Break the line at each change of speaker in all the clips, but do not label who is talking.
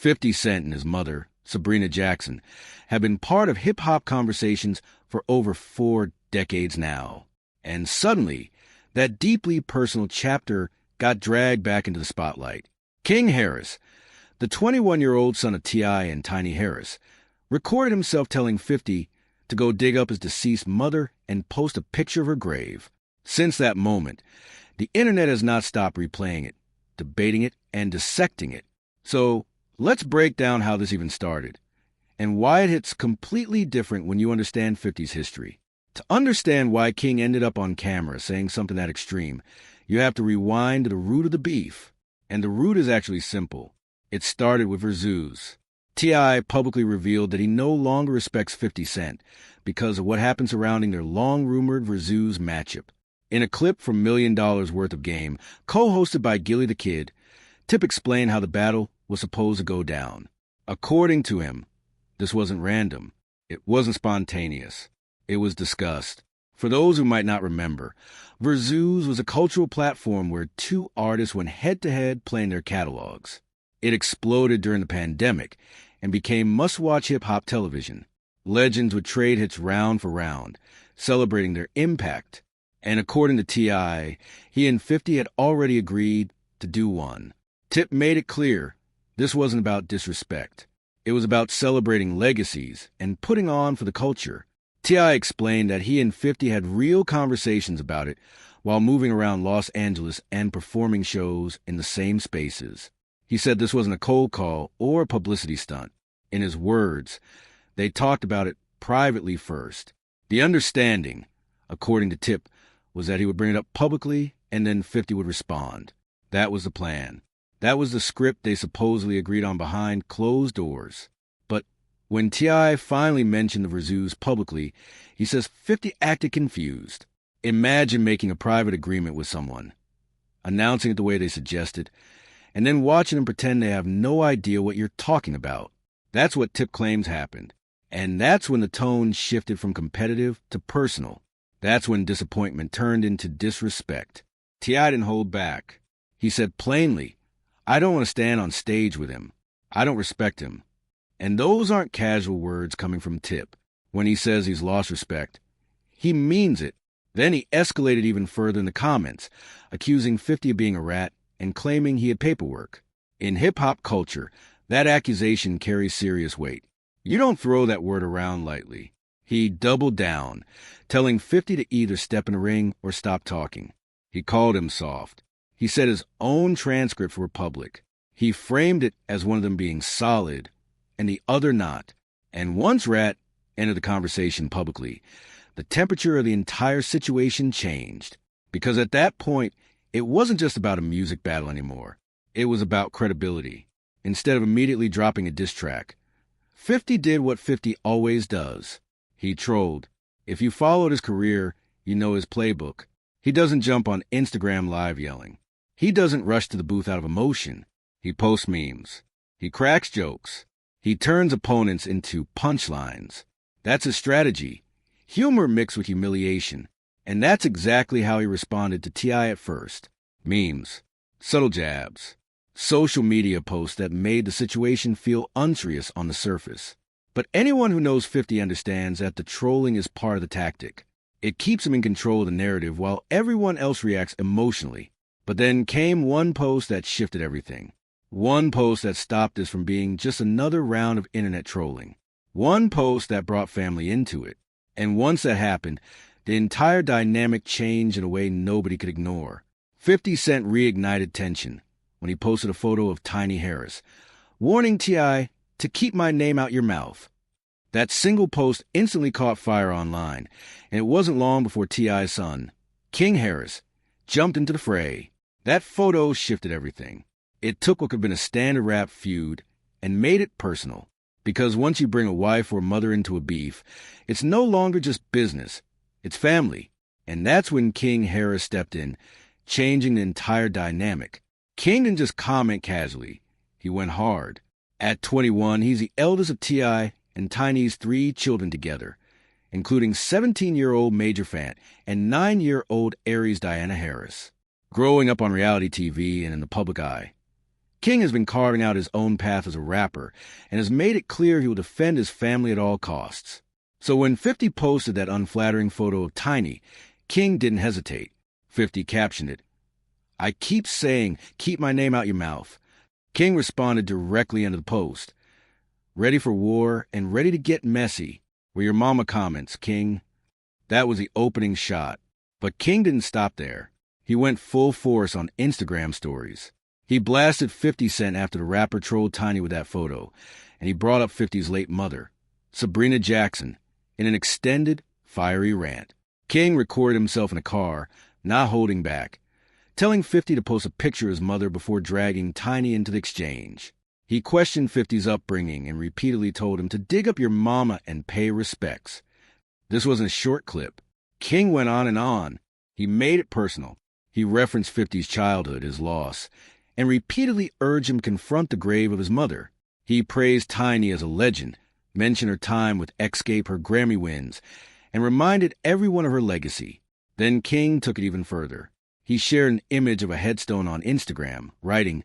50 Cent and his mother, Sabrina Jackson, have been part of hip-hop conversations for over 4 decades now. And suddenly, that deeply personal chapter got dragged back into the spotlight. King Harris, the 21-year-old son of T.I. and Tiny Harris, recorded himself telling 50 to go dig up his deceased mother and post a picture of her grave. Since that moment, the internet has not stopped replaying it, debating it, and dissecting it. So let's break down how this even started, and why it hits completely different when you understand 50's history. To understand why King ended up on camera saying something that extreme, you have to rewind to the root of the beef. And the root is actually simple. It started with Verzuz. T.I. publicly revealed that he no longer respects 50 Cent because of what happened surrounding their long-rumored Verzuz matchup. In a clip from $1 Million Worth of Game, co-hosted by Gilly the Kid, Tip explained how the battle was supposed to go down. According to him, this wasn't random. It wasn't spontaneous. It was discussed. For those who might not remember, Verzuz was a cultural platform where two artists went head-to-head playing their catalogs. It exploded during the pandemic and became must-watch hip-hop television. Legends would trade hits round for round, celebrating their impact. And according to T.I., he and 50 had already agreed to do one. Tip made it clear this wasn't about disrespect. It was about celebrating legacies and putting on for the culture. T.I. explained that he and 50 had real conversations about it while moving around Los Angeles and performing shows in the same spaces. He said this wasn't a cold call or a publicity stunt. In his words, they talked about it privately first. The understanding, according to Tip, was that he would bring it up publicly and then 50 would respond. That was the plan. That was the script they supposedly agreed on behind closed doors. But when T.I. finally mentioned the Verzuz publicly, he says 50 acted confused. Imagine making a private agreement with someone, announcing it the way they suggested, and then watching them pretend they have no idea what you're talking about. That's what Tip claims happened. And that's when the tone shifted from competitive to personal. That's when disappointment turned into disrespect. T.I. didn't hold back. He said plainly, I don't want to stand on stage with him. I don't respect him. And those aren't casual words coming from Tip. When he says he's lost respect, he means it. Then he escalated even further in the comments, accusing 50 of being a rat and claiming he had paperwork. In hip-hop culture, that accusation carries serious weight. You don't throw that word around lightly. He doubled down, telling 50 to either step in the ring or stop talking. He called him soft. He said his own transcripts were public. He framed it as one of them being solid and the other not. And once Rat entered the conversation publicly, the temperature of the entire situation changed. Because at that point, it wasn't just about a music battle anymore. It was about credibility. Instead of immediately dropping a diss track, 50 did what 50 always does. He trolled. If you followed his career, you know his playbook. He doesn't jump on Instagram Live yelling. He doesn't rush to the booth out of emotion. He posts memes. He cracks jokes. He turns opponents into punchlines. That's his strategy. Humor mixed with humiliation. And that's exactly how he responded to T.I. at first. Memes. Subtle jabs. Social media posts that made the situation feel unserious on the surface. But anyone who knows 50 understands that the trolling is part of the tactic. It keeps him in control of the narrative while everyone else reacts emotionally. But then came one post that shifted everything. One post that stopped this from being just another round of internet trolling. One post that brought family into it. And once that happened, the entire dynamic changed in a way nobody could ignore. 50 Cent reignited tension when he posted a photo of Tiny Harris, warning T.I. to keep my name out your mouth. That single post instantly caught fire online, and it wasn't long before T.I.'s son, King Harris, jumped into the fray. That photo shifted everything. It took what could have been a standard rap feud and made it personal. Because once you bring a wife or mother into a beef, it's no longer just business. It's family. And that's when King Harris stepped in, changing the entire dynamic. King didn't just comment casually. He went hard. At 21, he's the eldest of T.I. and Tiny's 3 children together, including 17-year-old Major Fant and 9-year-old Aries Diana Harris. Growing up on reality TV and in the public eye, King has been carving out his own path as a rapper and has made it clear he will defend his family at all costs. So when 50 posted that unflattering photo of Tiny, King didn't hesitate. 50 captioned it, "I keep saying, keep my name out your mouth." King responded directly under the post, "Ready for war and ready to get messy were your mama comments, King." That was the opening shot. But King didn't stop there. He went full force on Instagram stories. He blasted 50 Cent after the rapper trolled Tiny with that photo, and he brought up 50's late mother, Sabrina Jackson, in an extended, fiery rant. King recorded himself in a car, not holding back, telling 50 to post a picture of his mother before dragging Tiny into the exchange. He questioned 50's upbringing and repeatedly told him to dig up your mama and pay respects. This wasn't a short clip. King went on and on. He made it personal. He referenced 50's childhood, his loss, and repeatedly urged him to confront the grave of his mother. He praised Tiny as a legend, mentioned her time with Xscape, her Grammy wins, and reminded everyone of her legacy. Then King took it even further. He shared an image of a headstone on Instagram, writing,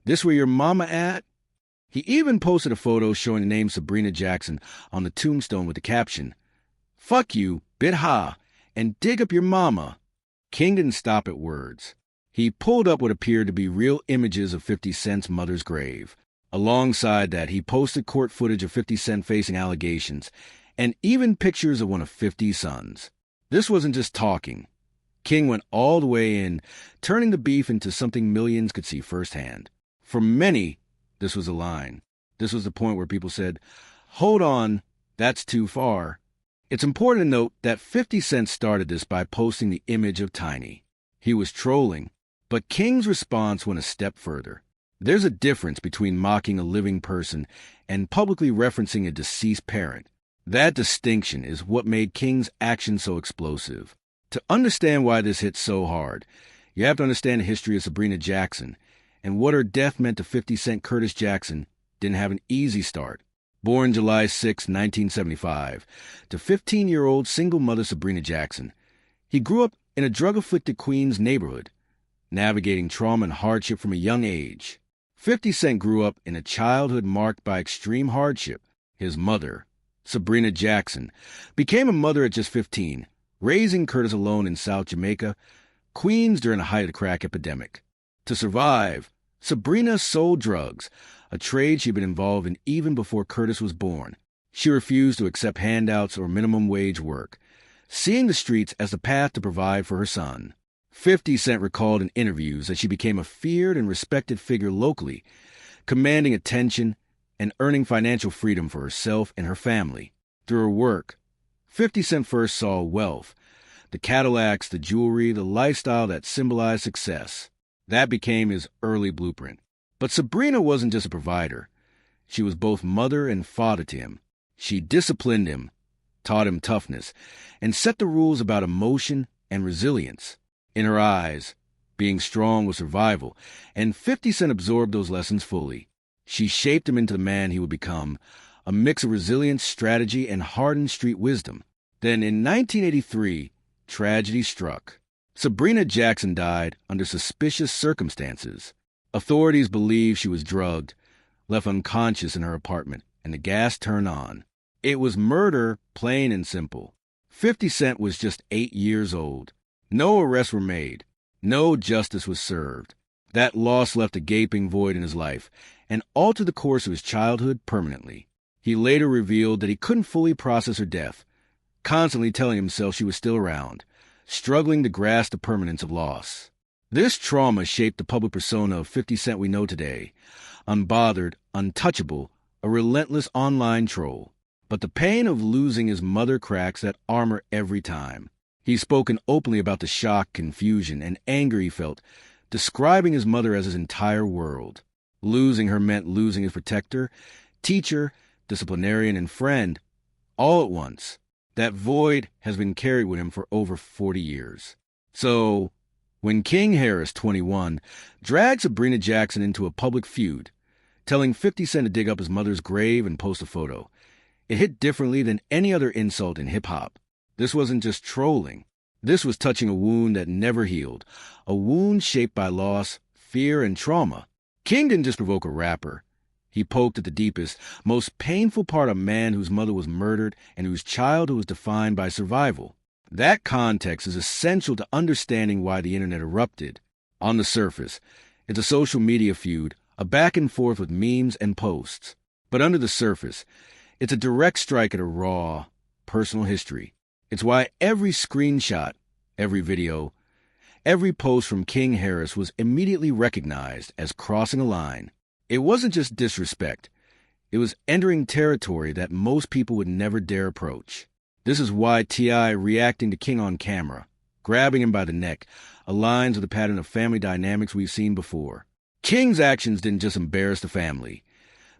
"This where your mama at?" He even posted a photo showing the name Sabrina Jackson on the tombstone with the caption, "Fuck you, bit ha, and dig up your mama." King didn't stop at words. He pulled up what appeared to be real images of 50 Cent's mother's grave. Alongside that, he posted court footage of 50 Cent facing allegations, and even pictures of one of 50's sons. This wasn't just talking. King went all the way in, turning the beef into something millions could see firsthand. For many, this was a line. This was the point where people said, "Hold on, that's too far." It's important to note that 50 Cent started this by posting the image of Tiny. He was trolling, but King's response went a step further. There's a difference between mocking a living person and publicly referencing a deceased parent. That distinction is what made King's action so explosive. To understand why this hit so hard, you have to understand the history of Sabrina Jackson and what her death meant to 50 Cent. Curtis Jackson didn't have an easy start. Born July 6, 1975, to 15-year-old single mother Sabrina Jackson, he grew up in a drug-afflicted Queens neighborhood, navigating trauma and hardship from a young age. 50 Cent grew up in a childhood marked by extreme hardship. His mother, Sabrina Jackson, became a mother at just 15, raising Curtis alone in South Jamaica, Queens during the height of the crack epidemic. To survive, Sabrina sold drugs, a trade she'd been involved in even before Curtis was born. She refused to accept handouts or minimum wage work, seeing the streets as the path to provide for her son. 50 Cent recalled in interviews that she became a feared and respected figure locally, commanding attention and earning financial freedom for herself and her family. Through her work, 50 Cent first saw wealth, the Cadillacs, the jewelry, the lifestyle that symbolized success. That became his early blueprint. But Sabrina wasn't just a provider. She was both mother and father to him. She disciplined him, taught him toughness, and set the rules about emotion and resilience. In her eyes, being strong was survival, and 50 Cent absorbed those lessons fully. She shaped him into the man he would become, a mix of resilience, strategy, and hardened street wisdom. Then in 1983, tragedy struck. Sabrina Jackson died under suspicious circumstances. Authorities believe she was drugged, left unconscious in her apartment, and the gas turned on. It was murder, plain and simple. 50 Cent was just 8 years old. No arrests were made. No justice was served. That loss left a gaping void in his life and altered the course of his childhood permanently. He later revealed that he couldn't fully process her death, constantly telling himself she was still around, struggling to grasp the permanence of loss. This trauma shaped the public persona of 50 Cent we know today, unbothered, untouchable, a relentless online troll. But the pain of losing his mother cracks that armor every time. He's spoken openly about the shock, confusion, and anger he felt, describing his mother as his entire world. Losing her meant losing his protector, teacher, disciplinarian, and friend, all at once. That void has been carried with him for over 40 years. So, when King Harris, 21, dragged Sabrina Jackson into a public feud, telling 50 Cent to dig up his mother's grave and post a photo, it hit differently than any other insult in hip-hop. This wasn't just trolling. This was touching a wound that never healed, a wound shaped by loss, fear, and trauma. King didn't just provoke a rapper. He poked at the deepest, most painful part of a man whose mother was murdered and whose childhood was defined by survival. That context is essential to understanding why the internet erupted. On the surface, it's a social media feud, a back and forth with memes and posts. But under the surface, it's a direct strike at a raw, personal history. It's why every screenshot, every video, every post from King Harris was immediately recognized as crossing a line. It wasn't just disrespect. It was entering territory that most people would never dare approach. This is why T.I. reacting to King on camera, grabbing him by the neck, aligns with a pattern of family dynamics we've seen before. King's actions didn't just embarrass the family.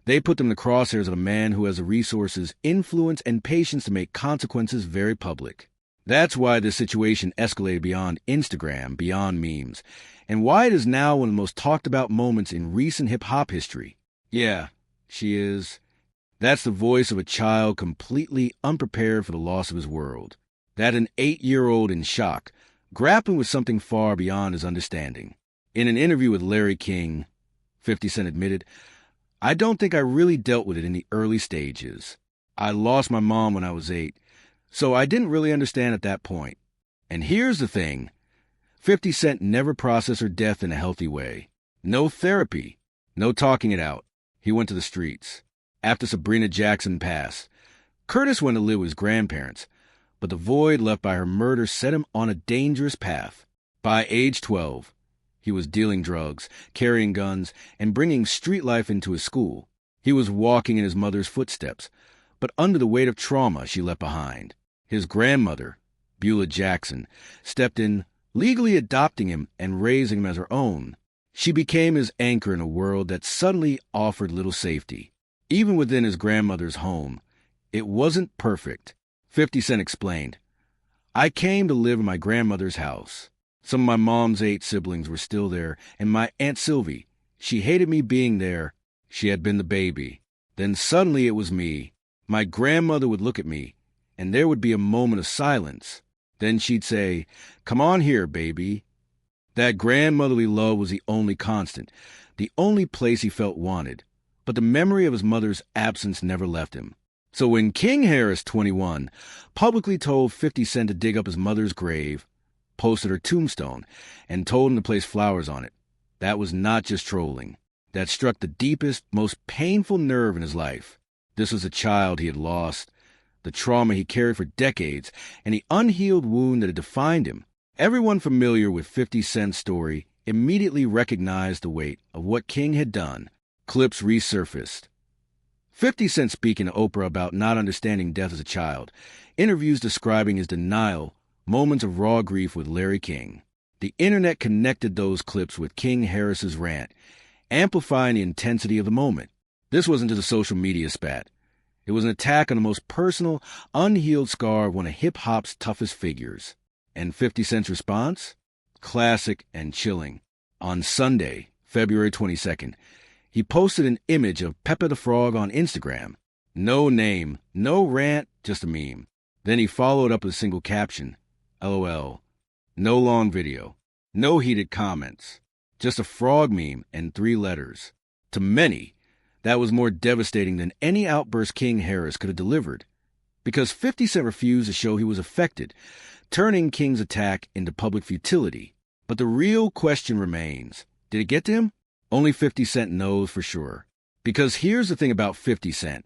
They put them in the crosshairs of a man who has the resources, influence, and patience to make consequences very public. That's why this situation escalated beyond Instagram, beyond memes, and why it is now one of the most talked about moments in recent hip-hop history. Yeah, she is. That's the voice of a child completely unprepared for the loss of his world. That an 8-year-old in shock, grappling with something far beyond his understanding. In an interview with Larry King, 50 Cent admitted, "I don't think I really dealt with it in the early stages. I lost my mom when I was 8, so I didn't really understand at that point. And here's the thing. 50 Cent never processed her death in a healthy way. No therapy. No talking it out. He went to the streets. After Sabrina Jackson passed, Curtis went to live with his grandparents, but the void left by her murder set him on a dangerous path. By age 12, he was dealing drugs, carrying guns, and bringing street life into his school. He was walking in his mother's footsteps, but under the weight of trauma she left behind. His grandmother, Beulah Jackson, stepped in, legally adopting him and raising him as her own. She became his anchor in a world that suddenly offered little safety. Even within his grandmother's home, it wasn't perfect. 50 Cent explained, "I came to live in my grandmother's house. Some of my mom's 8 siblings were still there, and my Aunt Sylvie, she hated me being there. She had been the baby. Then suddenly it was me. My grandmother would look at me, and there would be a moment of silence. Then she'd say, 'Come on here, baby.' That grandmotherly love was the only constant, the only place he felt wanted. But the memory of his mother's absence never left him. So when King Harris, 21, publicly told 50 Cent to dig up his mother's grave, posted her tombstone, and told him to place flowers on it, that was not just trolling. That struck the deepest, most painful nerve in his life. This was a child he had lost, the trauma he carried for decades, and the unhealed wound that had defined him. Everyone familiar with 50 Cent's story immediately recognized the weight of what King had done. Clips resurfaced. 50 Cent speaking to Oprah about not understanding death as a child, interviews describing his denial, moments of raw grief with Larry King. The internet connected those clips with King Harris's rant, amplifying the intensity of the moment. This wasn't just a social media spat. It was an attack on the most personal, unhealed scar of one of hip-hop's toughest figures. And 50 Cent's response? Classic and chilling. On Sunday, February 22nd, he posted an image of Peppa the Frog on Instagram. No name, no rant, just a meme. Then he followed up with a single caption, LOL. No long video, no heated comments, just a frog meme and 3 letters. To many, that was more devastating than any outburst King Harris could have delivered, because 50 Cent refused to show he was affected, turning King's attack into public futility. But the real question remains, did it get to him? Only 50 Cent knows for sure. Because here's the thing about 50 Cent.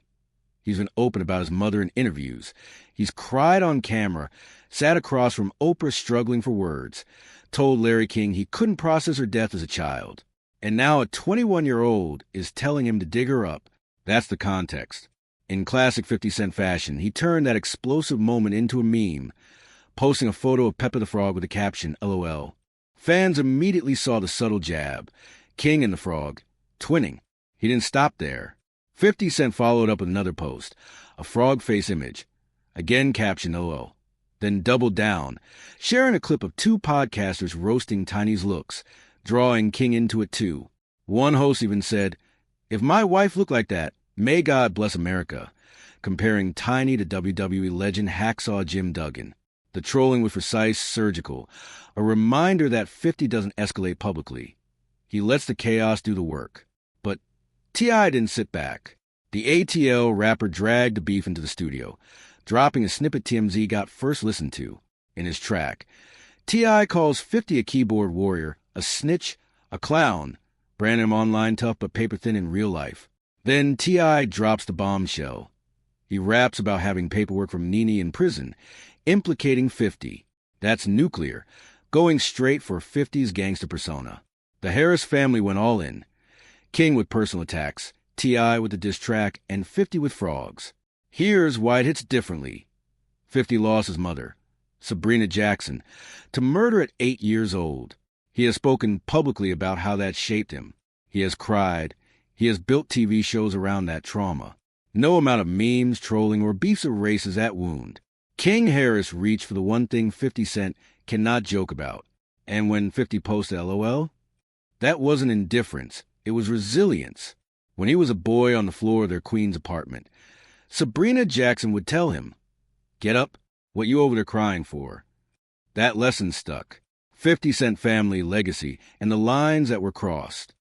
He's been open about his mother in interviews. He's cried on camera, sat across from Oprah struggling for words, told Larry King he couldn't process her death as a child. And now a 21-year-old is telling him to dig her up. That's the context. In classic 50 Cent fashion, he turned that explosive moment into a meme, posting a photo of Peppa the Frog with the caption, LOL. Fans immediately saw the subtle jab. King and the Frog, twinning. He didn't stop there. 50 Cent followed up with another post, a frog face image, again captioned LOL. Then doubled down, sharing a clip of 2 podcasters roasting Tiny's looks, drawing King into it too. One host even said, "If my wife looked like that, may God bless America," comparing Tiny to WWE legend Hacksaw Jim Duggan. The trolling was precise, surgical, a reminder that 50 doesn't escalate publicly. He lets the chaos do the work. T.I. didn't sit back. The ATL rapper dragged the beef into the studio, dropping a snippet TMZ got first listened to. In his track, T.I. calls 50 a keyboard warrior, a snitch, a clown, branding him online tough but paper thin in real life. Then T.I. drops the bombshell. He raps about having paperwork from Nene in prison, implicating 50. That's nuclear, going straight for 50's gangster persona. The Harris family went all in. King with personal attacks, T.I. with the diss track, and 50 with frogs. Here's why it hits differently. 50 lost his mother, Sabrina Jackson, to murder at 8 years old. He has spoken publicly about how that shaped him. He has cried. He has built TV shows around that trauma. No amount of memes, trolling, or beefs erases that wound. King Harris reached for the one thing 50 Cent cannot joke about. And when 50 posted LOL, that wasn't indifference. It was resilience. When he was a boy on the floor of their Queens apartment, Sabrina Jackson would tell him, "Get up, what you over there crying for?" That lesson stuck. 50 Cent family legacy and the lines that were crossed.